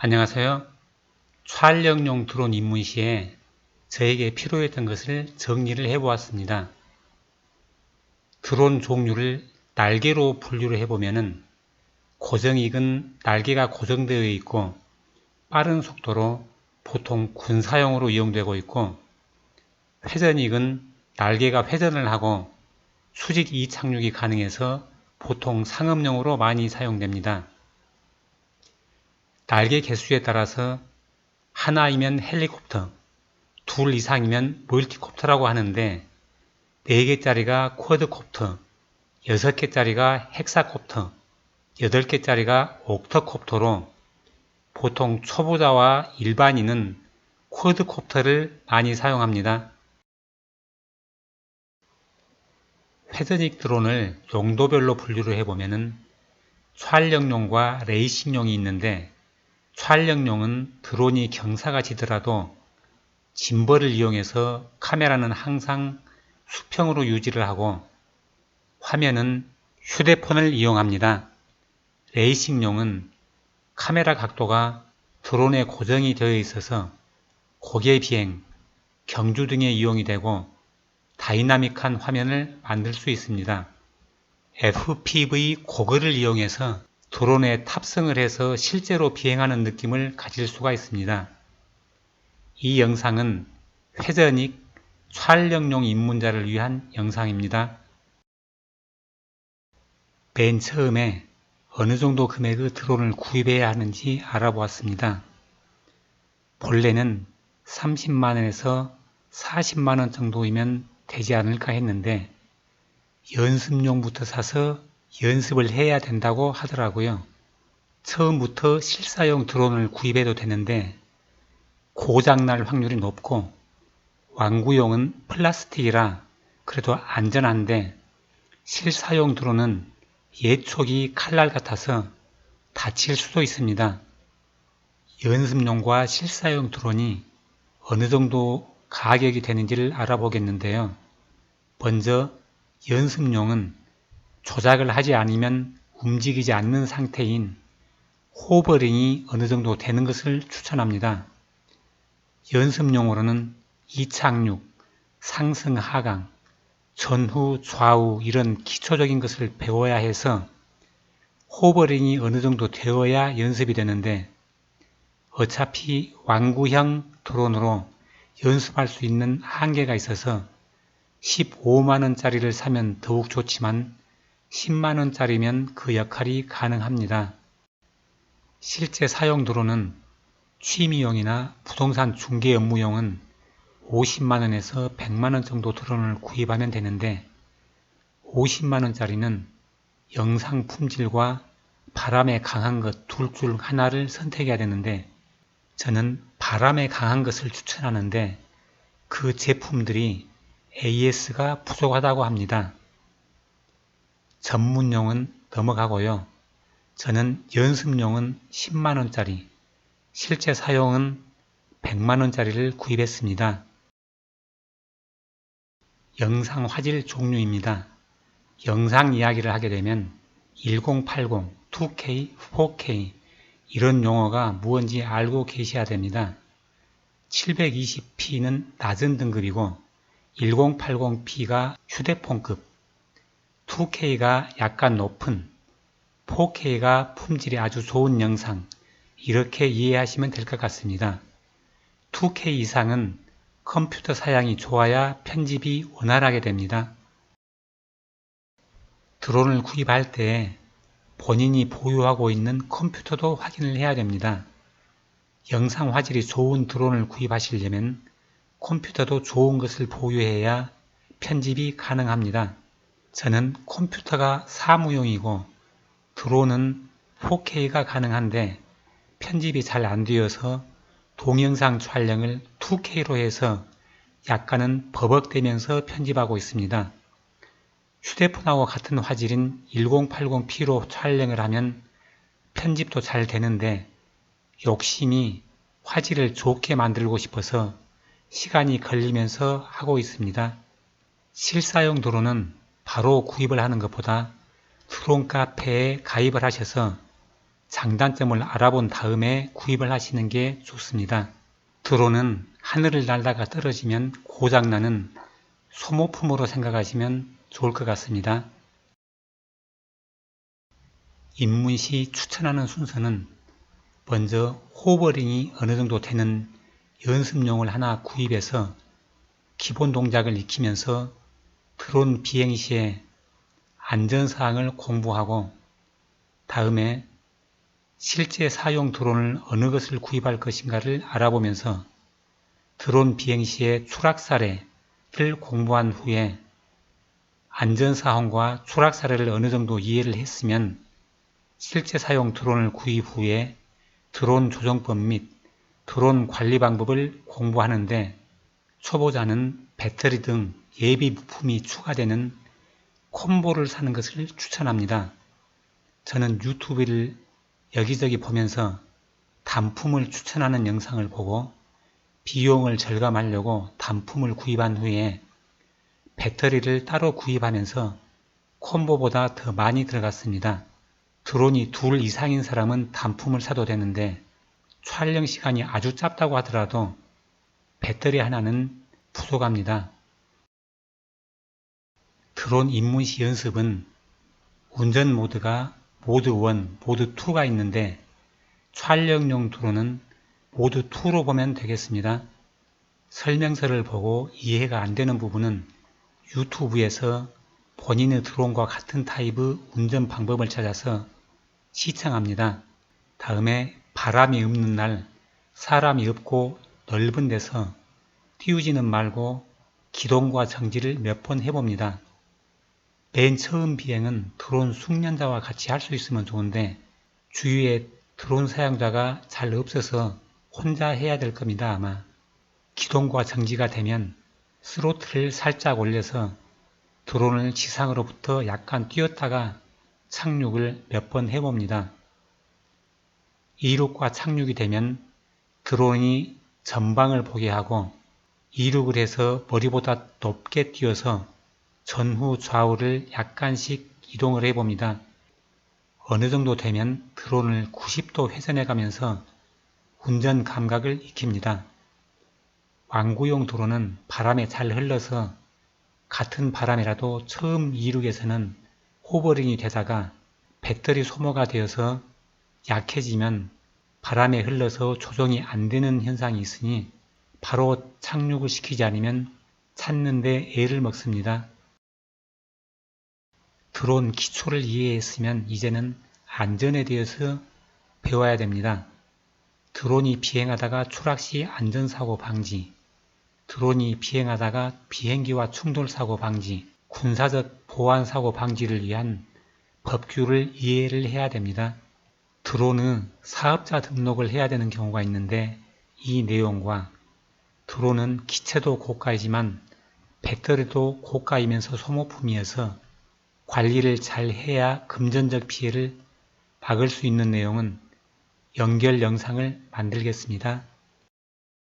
안녕하세요. 촬영용 드론 입문 시에 저에게 필요했던 것을 정리를 해보았습니다. 드론 종류를 날개로 분류를 해보면 고정익은 날개가 고정되어 있고 빠른 속도로 보통 군사용으로 이용되고 있고, 회전익은 날개가 회전을 하고 수직 이착륙이 가능해서 보통 상업용으로 많이 사용됩니다. 날개 개수에 따라서 하나이면 헬리콥터, 둘 이상이면 멀티콥터라고 하는데 4개짜리가 쿼드콥터, 6개짜리가 헥사콥터, 8개짜리가 옥터콥터로 보통 초보자와 일반인은 쿼드콥터를 많이 사용합니다. 회전익 드론을 용도별로 분류를 해보면 촬영용과 레이싱용이 있는데, 촬영용은 드론이 경사가 지더라도 짐벌을 이용해서 카메라는 항상 수평으로 유지를 하고 화면은 휴대폰을 이용합니다. 레이싱용은 카메라 각도가 드론에 고정이 되어 있어서 고개 비행, 경주 등에 이용이 되고 다이나믹한 화면을 만들 수 있습니다. FPV 고글을 이용해서 드론에 탑승을 해서 실제로 비행하는 느낌을 가질 수가 있습니다. 이 영상은 회전익 촬영용 입문자를 위한 영상입니다. 맨 처음에 어느 정도 금액의 드론을 구입해야 하는지 알아보았습니다. 본래는 30만원에서 40만원 정도이면 되지 않을까 했는데 연습용부터 사서 연습을 해야 된다고 하더라고요. 처음부터 실사용 드론을 구입해도 되는데 고장날 확률이 높고, 완구용은 플라스틱이라 그래도 안전한데 실사용 드론은 예촉이 칼날 같아서 다칠 수도 있습니다. 연습용과 실사용 드론이 어느 정도 가격이 되는지를 알아보겠는데요. 먼저 연습용은 조작을 하지 않으면 움직이지 않는 상태인 호버링이 어느 정도 되는 것을 추천합니다. 연습용으로는 이착륙, 상승 하강, 전후 좌우 이런 기초적인 것을 배워야 해서 호버링이 어느 정도 되어야 연습이 되는데, 어차피 완구형 드론으로 연습할 수 있는 한계가 있어서 15만원짜리를 사면 더욱 좋지만 10만원짜리면 그 역할이 가능합니다. 실제 사용 드론은 취미용이나 부동산 중개 업무용은 50만원에서 100만원 정도 드론을 구입하면 되는데, 50만원짜리는 영상 품질과 바람에 강한 것 둘 중 하나를 선택해야 되는데, 저는 바람에 강한 것을 추천하는데 그 제품들이 AS가 부족하다고 합니다. 전문용은 넘어가고요. 저는 연습용은 10만원짜리, 실제 사용은 100만원짜리를 구입했습니다. 영상 화질 종류입니다. 영상 이야기를 하게 되면 1080, 2K, 4K 이런 용어가 무엇인지 알고 계셔야 됩니다. 720p는 낮은 등급이고 1080p가 휴대폰급, 2K가 약간 높은, 4K가 품질이 아주 좋은 영상, 이렇게 이해하시면 될 것 같습니다. 2K 이상은 컴퓨터 사양이 좋아야 편집이 원활하게 됩니다. 드론을 구입할 때 본인이 보유하고 있는 컴퓨터도 확인을 해야 됩니다. 영상 화질이 좋은 드론을 구입하시려면 컴퓨터도 좋은 것을 보유해야 편집이 가능합니다. 저는 컴퓨터가 사무용이고 드론은 4K가 가능한데 편집이 잘 안되어서 동영상 촬영을 2K로 해서 약간은 버벅대면서 편집하고 있습니다. 휴대폰하고 같은 화질인 1080p로 촬영을 하면 편집도 잘 되는데 욕심이 화질을 좋게 만들고 싶어서 시간이 걸리면서 하고 있습니다. 실사용 드론은 바로 구입을 하는 것보다 드론 카페에 가입을 하셔서 장단점을 알아본 다음에 구입을 하시는 게 좋습니다. 드론은 하늘을 날다가 떨어지면 고장나는 소모품으로 생각하시면 좋을 것 같습니다. 입문 시 추천하는 순서는 먼저 호버링이 어느 정도 되는 연습용을 하나 구입해서 기본 동작을 익히면서 드론 비행 시에 안전사항을 공부하고, 다음에 실제 사용 드론을 어느 것을 구입할 것인가를 알아보면서 드론 비행 시의 추락 사례를 공부한 후에 안전사항과 추락 사례를 어느 정도 이해를 했으면 실제 사용 드론을 구입 후에 드론 조정법 및 드론 관리 방법을 공부하는데, 초보자는 배터리 등 예비 부품이 추가되는 콤보를 사는 것을 추천합니다. 저는 유튜브를 여기저기 보면서 단품을 추천하는 영상을 보고 비용을 절감하려고 단품을 구입한 후에 배터리를 따로 구입하면서 콤보보다 더 많이 들어갔습니다. 드론이 둘 이상인 사람은 단품을 사도 되는데 촬영 시간이 아주 짧다고 하더라도 배터리 하나는 부족합니다. 드론 입문 시 연습은 운전 모드가 모드 1, 모드 2가 있는데 촬영용 드론은 모드 2로 보면 되겠습니다. 설명서를 보고 이해가 안 되는 부분은 유튜브에서 본인의 드론과 같은 타입의 운전 방법을 찾아서 시청합니다. 다음에 바람이 없는 날, 사람이 없고 넓은 데서 띄우지는 말고 기동과 정지를 몇 번 해봅니다. 맨 처음 비행은 드론 숙련자와 같이 할 수 있으면 좋은데 주위에 드론 사용자가 잘 없어서 혼자 해야 될 겁니다. 아마 기동과 정지가 되면 스로틀을 살짝 올려서 드론을 지상으로부터 약간 띄웠다가 착륙을 몇 번 해봅니다. 이륙과 착륙이 되면 드론이 전방을 보게 하고 이륙을 해서 머리보다 높게 띄워서 전후 좌우를 약간씩 이동을 해봅니다. 어느 정도 되면 드론을 90도 회전해 가면서 운전 감각을 익힙니다. 완구용 드론은 바람에 잘 흘러서 같은 바람이라도 처음 이륙에서는 호버링이 되다가 배터리 소모가 되어서 약해지면 바람에 흘러서 조정이 안 되는 현상이 있으니 바로 착륙을 시키지 않으면 찾는데 애를 먹습니다. 드론 기초를 이해했으면 이제는 안전에 대해서 배워야 됩니다. 드론이 비행하다가 추락 시 안전사고 방지, 드론이 비행하다가 비행기와 충돌사고 방지, 군사적 보안사고 방지를 위한 법규를 이해를 해야 됩니다. 드론은 사업자 등록을 해야 되는 경우가 있는데 이 내용과 드론은 기체도 고가이지만 배터리도 고가이면서 소모품이어서 관리를 잘 해야 금전적 피해를 막을 수 있는 내용은 연결 영상을 만들겠습니다.